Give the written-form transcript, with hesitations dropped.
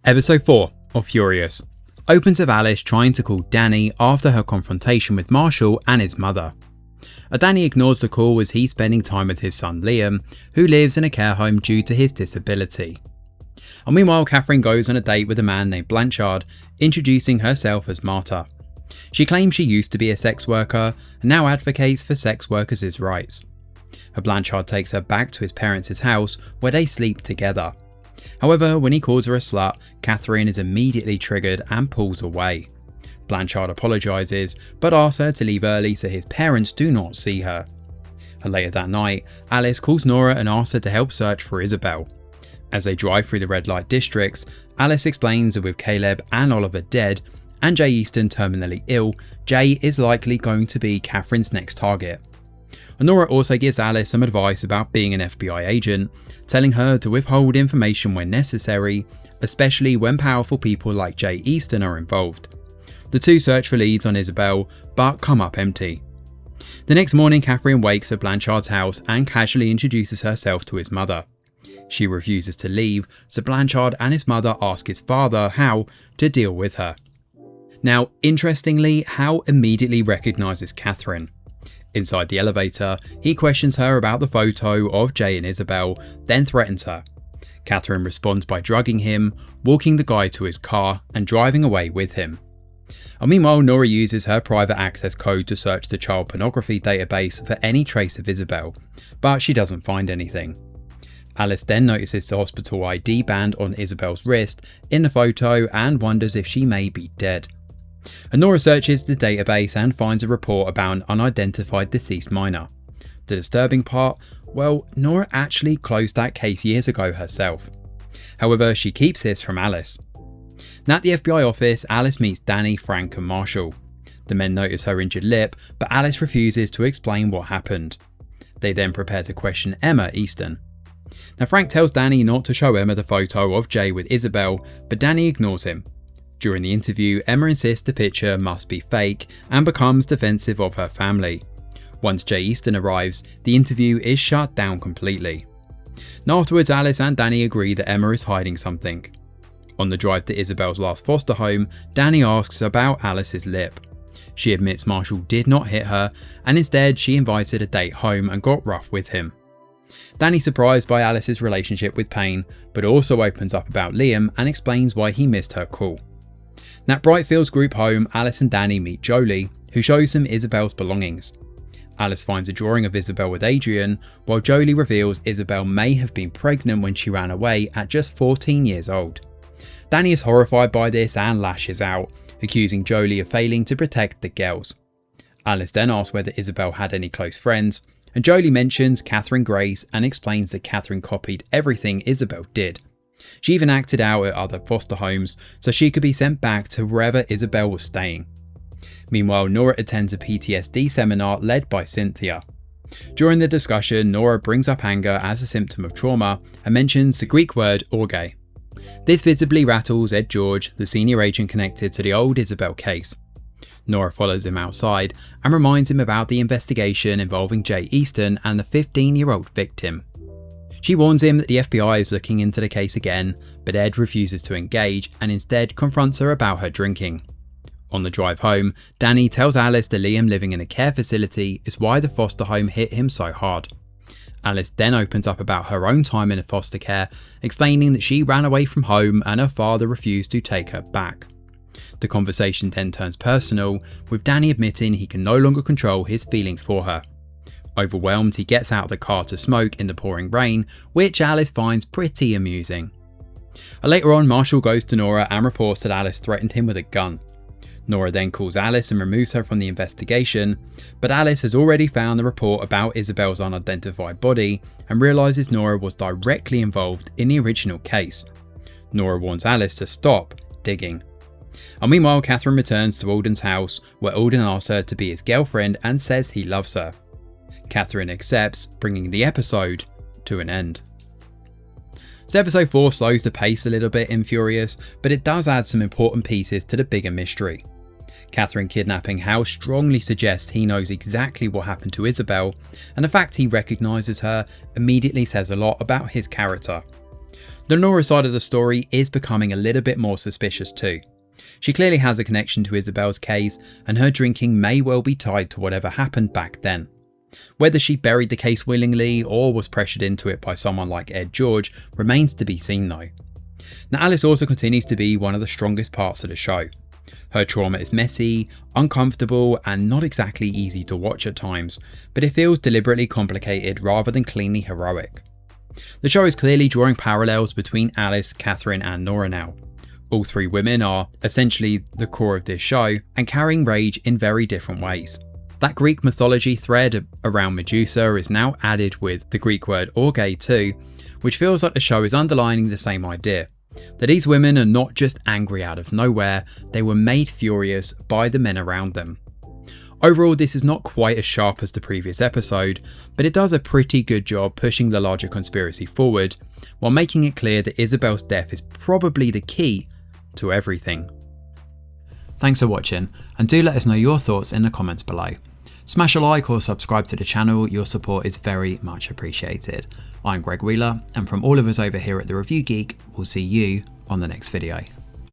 Episode 4 of Furious opens with Alice trying to call Danny after her confrontation with Marshall and his mother. Danny ignores the call as he's spending time with his son Liam, who lives in a care home due to his disability. And meanwhile, Catherine goes on a date with a man named Blanchard, introducing herself as Marta. She claims she used to be a sex worker and now advocates for sex workers' rights. Blanchard takes her back to his parents' house where they sleep together. However, when he calls her a slut, Catherine is immediately triggered and pulls away. Blanchard apologises, but asks her to leave early so his parents do not see her. Later that night, Alice calls Nora and asks her to help search for Isabel. As they drive through the red light districts, Alice explains that with Caleb and Oliver dead, and Jay Easton terminally ill, Jay is likely going to be Catherine's next target. Nora also gives Alice some advice about being an FBI agent, telling her to withhold information when necessary, especially when powerful people like Jay Easton are involved. The two search for leads on Isabel, but come up empty. The next morning, Catherine wakes at Blanchard's house and casually introduces herself to his mother. She refuses to leave, so Blanchard and his mother ask his father, Hal, to deal with her. Now, interestingly, Hal immediately recognises Catherine. Inside the elevator, he questions her about the photo of Jay and Isabel, then threatens her. Catherine responds by drugging him, walking the guy to his car, and driving away with him. Meanwhile, Nora uses her private access code to search the child pornography database for any trace of Isabel, but she doesn't find anything. Alice then notices the hospital ID band on Isabel's wrist in the photo and wonders if she may be dead. Nora searches the database and finds a report about an unidentified deceased minor. The disturbing part? Well, Nora actually closed that case years ago herself. However, she keeps this from Alice. Now at the FBI office, Alice meets Danny, Frank and Marshall. The men notice her injured lip, but Alice refuses to explain what happened. They then prepare to question Emma Easton. Now Frank tells Danny not to show Emma the photo of Jay with Isabel, but Danny ignores him. During the interview, Emma insists the picture must be fake and becomes defensive of her family. Once Jay Easton arrives, the interview is shut down completely. Now afterwards, Alice and Danny agree that Emma is hiding something. On the drive to Isabel's last foster home, Danny asks about Alice's lip. She admits Marshall did not hit her, and instead she invited a date home and got rough with him. Danny's surprised by Alice's relationship with Payne, but also opens up about Liam and explains why he missed her call. At Brightfield's group home, Alice and Danny meet Jolie, who shows them Isabel's belongings. Alice finds a drawing of Isabel with Adrian, while Jolie reveals Isabel may have been pregnant when she ran away at just 14 years old. Danny is horrified by this and lashes out, accusing Jolie of failing to protect the girls. Alice then asks whether Isabel had any close friends, and Jolie mentions Catherine Grace and explains that Catherine copied everything Isabel did. She even acted out at other foster homes so she could be sent back to wherever Isabel was staying. Meanwhile, Nora attends a PTSD seminar led by Cynthia. During the discussion, Nora brings up anger as a symptom of trauma and mentions the Greek word orge. This visibly rattles Ed George, the senior agent connected to the old Isabel case. Nora follows him outside and reminds him about the investigation involving Jay Easton and the 15-year-old victim. She warns him that the FBI is looking into the case again, but Ed refuses to engage and instead confronts her about her drinking. On the drive home, Danny tells Alice that Liam living in a care facility is why the foster home hit him so hard. Alice then opens up about her own time in foster care, explaining that she ran away from home and her father refused to take her back. The conversation then turns personal, with Danny admitting he can no longer control his feelings for her. Overwhelmed, he gets out of the car to smoke in the pouring rain, which Alice finds pretty amusing. Later on, Marshall goes to Nora and reports that Alice threatened him with a gun. Nora then calls Alice and removes her from the investigation, but Alice has already found the report about Isabel's unidentified body and realises Nora was directly involved in the original case. Nora warns Alice to stop digging. And meanwhile, Catherine returns to Alden's house, where Alden asks her to be his girlfriend and says he loves her. Catherine accepts, bringing the episode to an end. So episode 4 slows the pace a little bit in Furious, but it does add some important pieces to the bigger mystery. Catherine kidnapping Hal strongly suggests he knows exactly what happened to Isabel, and the fact he recognises her immediately says a lot about his character. The Nora side of the story is becoming a little bit more suspicious too. She clearly has a connection to Isabel's case, and her drinking may well be tied to whatever happened back then. Whether she buried the case willingly or was pressured into it by someone like Ed George remains to be seen though. Now Alice also continues to be one of the strongest parts of the show. Her trauma is messy, uncomfortable, and not exactly easy to watch at times, but it feels deliberately complicated rather than cleanly heroic. The show is clearly drawing parallels between Alice, Catherine, and Nora now. All three women are essentially the core of this show and carrying rage in very different ways. That Greek mythology thread around Medusa is now added with the Greek word orge too, which feels like the show is underlining the same idea, that these women are not just angry out of nowhere, they were made furious by the men around them. Overall, this is not quite as sharp as the previous episode, but it does a pretty good job pushing the larger conspiracy forward, while making it clear that Isabel's death is probably the key to everything. Thanks for watching, and do let us know your thoughts in the comments below. Smash a like or subscribe to the channel, your support is very much appreciated. I'm Greg Wheeler, and from all of us over here at The Review Geek, we'll see you on the next video.